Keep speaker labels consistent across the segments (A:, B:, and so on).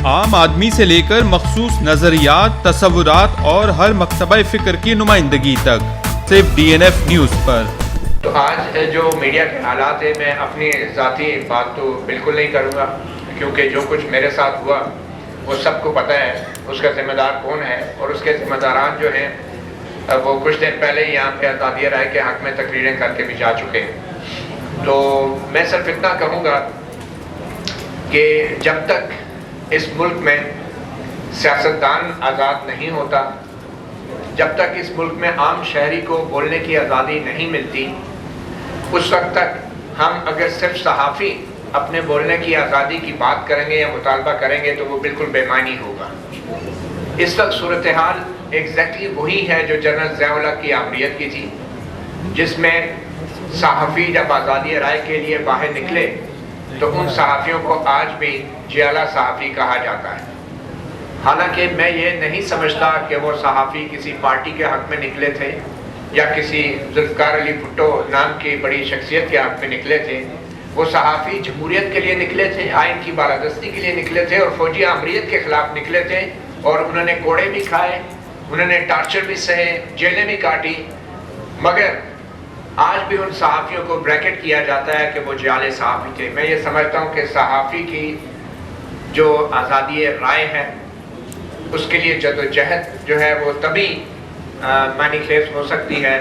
A: عام آدمی سے لے کر مخصوص نظریات، تصورات اور ہر مکتبہ فکر کی نمائندگی تک، صرف DNF نیوز پر۔
B: تو آج جو میڈیا کے حالات ہیں، میں اپنی ذاتی بات تو بالکل نہیں کروں گا، کیونکہ جو کچھ میرے ساتھ ہوا وہ سب کو پتہ ہے اس کا ذمہ دار کون ہے، اور اس کے ذمہ داران جو ہیں وہ کچھ دن پہلے ہی یہاں پہ آزادی رائے کے حق میں تقریریں کر کے بھی جا چکے ہیں۔ تو میں صرف اتنا کہوں گا کہ جب تک اس ملک میں سیاستدان آزاد نہیں ہوتا، جب تک اس ملک میں عام شہری کو بولنے کی آزادی نہیں ملتی، اس وقت تک ہم اگر صرف صحافی اپنے بولنے کی آزادی کی بات کریں گے یا مطالبہ کریں گے تو وہ بالکل بے معنی ہوگا۔ اس وقت صورتحال ایگزیکٹلی وہی ہے جو جنرل ضیاء الحق کی آمریت کی تھی، جس میں صحافی جب آزادی رائے کے لیے باہر نکلے تو ان صحافیوں کو آج بھی جیالہ صحافی کہا جاتا ہے۔ حالانکہ میں یہ نہیں سمجھتا کہ وہ صحافی کسی پارٹی کے حق میں نکلے تھے یا کسی ذوالفقار علی بھٹو نام کی بڑی شخصیت کے حق میں نکلے تھے۔ وہ صحافی جمہوریت کے لیے نکلے تھے، آئین کی بالادستی کے لیے نکلے تھے اور فوجی آمریت کے خلاف نکلے تھے، اور انہوں نے کوڑے بھی کھائے، انہوں نے ٹارچر بھی سہے، جیلیں بھی کاٹی، مگر آج بھی ان صحافیوں کو بریکٹ کیا جاتا ہے کہ وہ جعلی صحافی تھے۔ میں یہ سمجھتا ہوں کہ صحافی کی جو آزادی رائے ہے اس کے لیے جدوجہد جو ہے وہ تبھی معنی خیز ہو سکتی ہے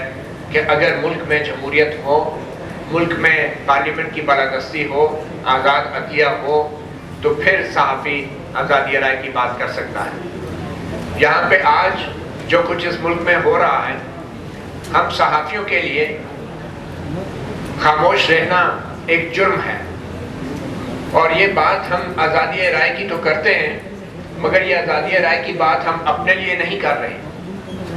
B: کہ اگر ملک میں جمہوریت ہو، ملک میں پارلیمنٹ کی بالادستی ہو، آزاد عدلیہ ہو، تو پھر صحافی آزادی رائے کی بات کر سکتا ہے۔ یہاں پہ آج جو کچھ اس ملک میں ہو رہا ہے، ہم صحافیوں کے لیے خاموش رہنا ایک جرم ہے، اور یہ بات ہم آزادی رائے کی تو کرتے ہیں، مگر یہ آزادی رائے کی بات ہم اپنے لیے نہیں کر رہے ہیں،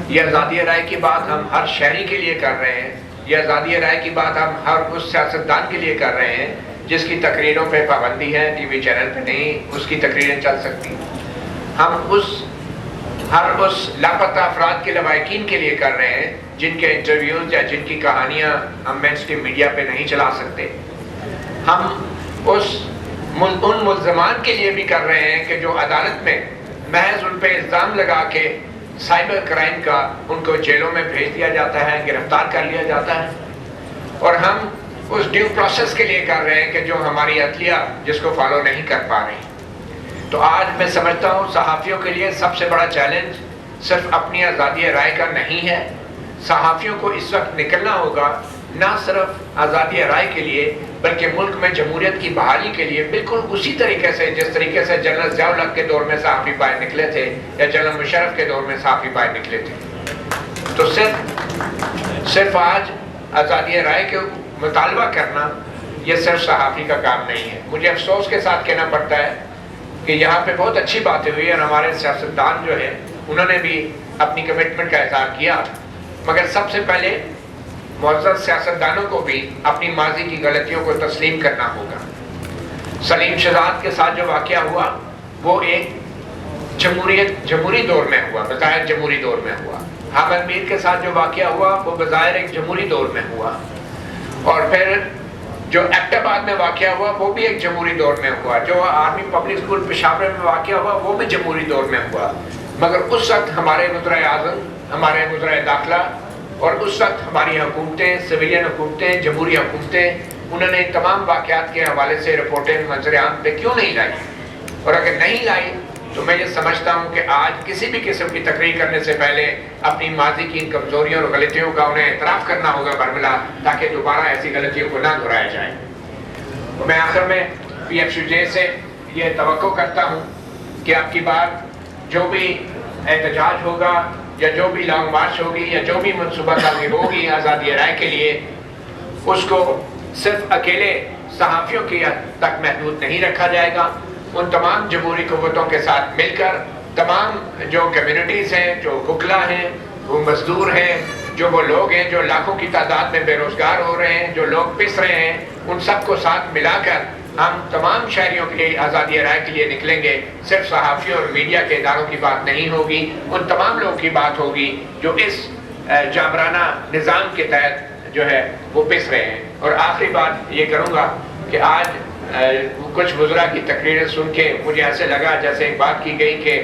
B: یہ آزادی رائے کی بات ہم ہر شہری کے لیے کر رہے ہیں، یہ آزادی رائے کی بات ہم ہر اس سیاستدان کے لیے کر رہے ہیں جس کی تقریروں پہ پابندی ہے، ٹی وی چینل پہ نہیں اس کی تقریریں چل سکتی۔ ہم ہر اس لاپتہ افراد کے لواحقین کے لیے کر رہے ہیں جن کے انٹرویوز یا جن کی کہانیاں ہم مین اسٹریم میڈیا پہ نہیں چلا سکتے۔ ہم ان ملزمان کے لیے بھی کر رہے ہیں کہ جو عدالت میں محض ان پہ الزام لگا کے سائبر کرائم کا ان کو جیلوں میں بھیج دیا جاتا ہے، گرفتار کر لیا جاتا ہے، اور ہم اس ڈیو پروسیس کے لیے کر رہے ہیں کہ جو ہماری عدلیہ جس کو فالو نہیں کر پا رہی۔ تو آج میں سمجھتا ہوں صحافیوں کے لیے سب سے بڑا چیلنج صرف اپنی آزادی رائے کا نہیں ہے، صحافیوں کو اس وقت نکلنا ہوگا نہ صرف آزادی رائے کے لیے بلکہ ملک میں جمہوریت کی بحالی کے لیے، بالکل اسی طریقے سے جس طریقے سے جنرل ضیاء الحق کے دور میں صحافی باہر نکلے تھے یا جنرل مشرف کے دور میں صحافی باہر نکلے تھے۔ تو صرف آج آزادی رائے کے مطالبہ کرنا یہ صرف صحافی کا کام نہیں ہے۔ مجھے افسوس کے ساتھ کہنا پڑتا ہے کہ یہاں پہ بہت اچھی باتیں ہوئی اور ہمارے سیاستدان جو ہیں انہوں نے بھی اپنی کمٹمنٹ کا اظہار کیا، مگر سب سے پہلے معزز سیاستدانوں کو بھی اپنی ماضی کی غلطیوں کو تسلیم کرنا ہوگا۔ سلیم شہزاد کے ساتھ جو واقعہ ہوا وہ ایک جمہوری دور میں ہوا، بظاہر جمہوری دور میں ہوا۔ حامد میر کے ساتھ جو واقعہ ہوا وہ بظاہر ایک جمہوری دور میں ہوا، اور پھر جو ایبٹ آباد میں واقعہ ہوا وہ بھی ایک جمہوری دور میں ہوا، جو آرمی پبلک اسکول پشاور میں واقعہ ہوا وہ بھی جمہوری دور میں ہوا، مگر اس وقت ہمارے وزرائے اعظم، ہمارے وزرائے داخلہ اور اس وقت ہماری حکومتیں، سویلین حکومتیں، جمہوری حکومتیں، انہوں نے تمام واقعات کے حوالے سے رپورٹیں منظر عام پہ کیوں نہیں لائی؟ اور اگر نہیں لائی تو میں یہ سمجھتا ہوں کہ آج کسی بھی قسم کی تقریر کرنے سے پہلے اپنی ماضی کی کمزوریوں اور غلطیوں کا انہیں اعتراف کرنا ہوگا برملا، تاکہ دوبارہ ایسی غلطیوں کو نہ دہرایا جائے۔ میں آخر میں PFUJ سے یہ توقع کرتا ہوں کہ آپ کی بات جو بھی احتجاج ہوگا یا جو بھی لانگ مارچ ہوگی یا جو بھی منصوبہ بندی ہوگی آزادی رائے کے لیے، اس کو صرف اکیلے صحافیوں کی تک محدود نہیں رکھا جائے گا۔ ان تمام جمہوری قوتوں کے ساتھ مل کر تمام جو کمیونٹیز ہیں، جو وکلا ہیں، وہ مزدور ہیں، جو وہ لوگ ہیں جو لاکھوں کی تعداد میں بے روزگار ہو رہے ہیں، جو لوگ پس رہے ہیں، ان سب کو ساتھ ملا کر ہم تمام شہریوں کے لیے آزادی رائے کے لیے نکلیں گے۔ صرف صحافیوں اور میڈیا کے اداروں کی بات نہیں ہوگی، ان تمام لوگوں کی بات ہوگی جو اس جابرانہ نظام کے تحت جو ہے وہ پس رہے ہیں۔ اور آخری بات یہ کروں گا کہ آج کچھ وزراء کی تقریریں سن کے مجھے ایسے لگا جیسے ایک بات کی گئی کہ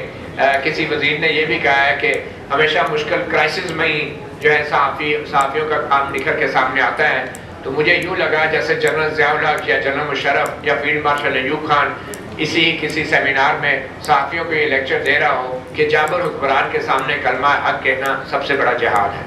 B: کسی وزیر نے یہ بھی کہا ہے کہ ہمیشہ مشکل کرائسس میں ہی جو ہے صحافیوں کا کام نکھر کے سامنے آتا ہے. تو مجھے یوں لگا جیسے جنرل ضیاء الحق یا جنرل مشرف یا فیلڈ مارشل ایوب خان اسی کسی سیمینار میں صحافیوں کو یہ لیکچر دے رہا ہو کہ جابر حکمران کے سامنے کلمہ حق کہنا سب سے بڑا جہاد ہے.